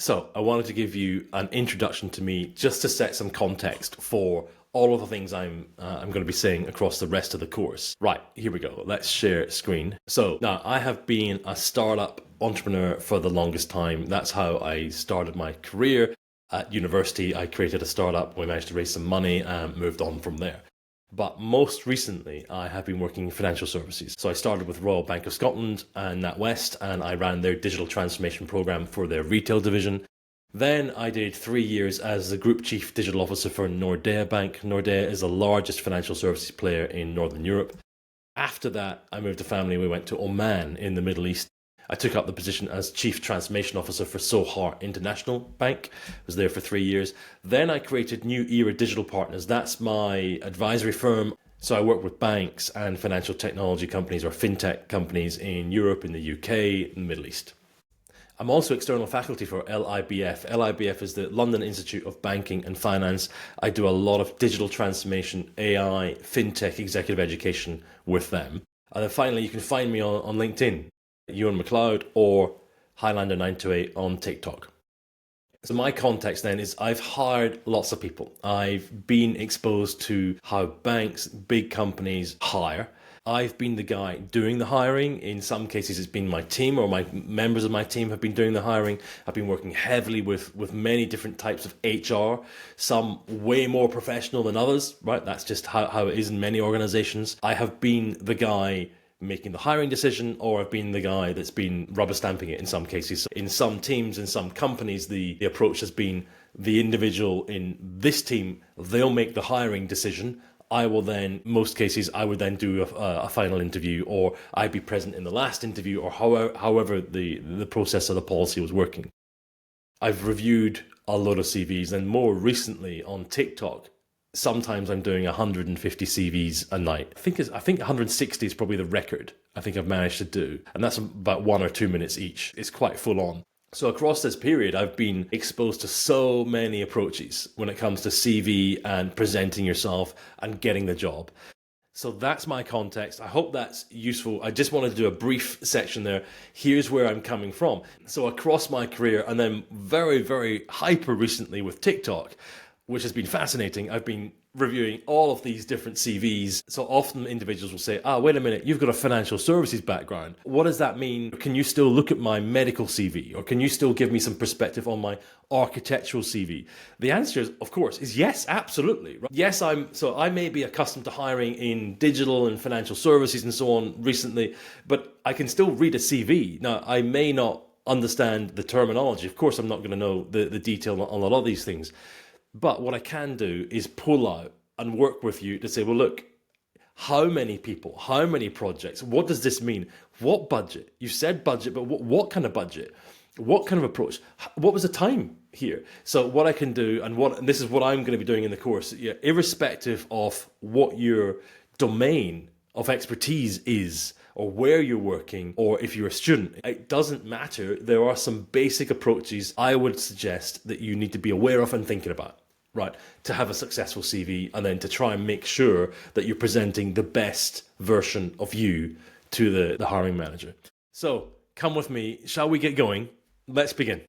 So I wanted to give you an introduction to me just to set some context for all of the things I'm going to be saying across the rest of the course. Right, here we go. Let's share screen. So now I have been a startup entrepreneur for the longest time. That's how I started my career. At university, I created a startup. We managed to raise some money and moved on from there. But most recently, I have been working in financial services. So I started with Royal Bank of Scotland and NatWest, and I ran their digital transformation program for their retail division. Then I did 3 years as the Group Chief Digital Officer for Nordea Bank. Nordea is the largest financial services player in Northern Europe. After that, I moved the family. We went to Oman in the Middle East. I took up the position as Chief Transformation Officer for Sohar International Bank. I was there for 3 years. Then I created New Era Digital Partners. That's my advisory firm. So I work with banks and financial technology companies or fintech companies in Europe, in the UK, in the Middle East. I'm also external faculty for LIBF. LIBF is the London Institute of Banking and Finance. I do a lot of digital transformation, AI, fintech, executive education with them. And then finally, you can find me on LinkedIn. Ewan McLeod or Highlander928 on TikTok. So my context then is I've hired lots of people. I've been exposed to how banks, big companies hire. I've been the guy doing the hiring. In some cases, it's been my team or my members of my team have been doing the hiring. I've been working heavily with many different types of HR, some way more professional than others, right? That's just how it is in many organizations. I have been the guy making the hiring decision, or I've been the guy that's been rubber stamping it in some cases. In some teams, in some companies, the approach has been the individual in this team, they'll make the hiring decision. I will then, most cases, I would then do a final interview, or I'd be present in the last interview, or however the process of the policy was working. I've reviewed a lot of CVs, and more recently on TikTok, sometimes I'm doing 150 CVs a night. I think 160 is probably the record I think I've managed to do. And that's about 1 or 2 minutes each. It's quite full on. So across this period, I've been exposed to so many approaches when it comes to CV and presenting yourself and getting the job. So that's my context. I hope that's useful. I just wanted to do a brief section there. Here's where I'm coming from. So across my career, and then very, very hyper recently with TikTok, which has been fascinating. I've been reviewing all of these different CVs. So often individuals will say, wait a minute, you've got a financial services background. What does that mean? Can you still look at my medical CV? Or can you still give me some perspective on my architectural CV? The answer is, of course, is yes, absolutely. Yes, I may be accustomed to hiring in digital and financial services and so on recently, but I can still read a CV. Now, I may not understand the terminology. Of course, I'm not going to know the detail on a lot of these things. But what I can do is pull out and work with you to say, well, look, how many people, how many projects, what does this mean? What budget? You said budget, but what kind of budget? What kind of approach? What was the time here? So what I can do, and this is what I'm going to be doing in the course, irrespective of what your domain of expertise is, or where you're working, or if you're a student, it doesn't matter. There are some basic approaches I would suggest that you need to be aware of and thinking about, right, to have a successful CV, and then to try and make sure that you're presenting the best version of you to the hiring manager. So come with me. Shall we get going? Let's begin.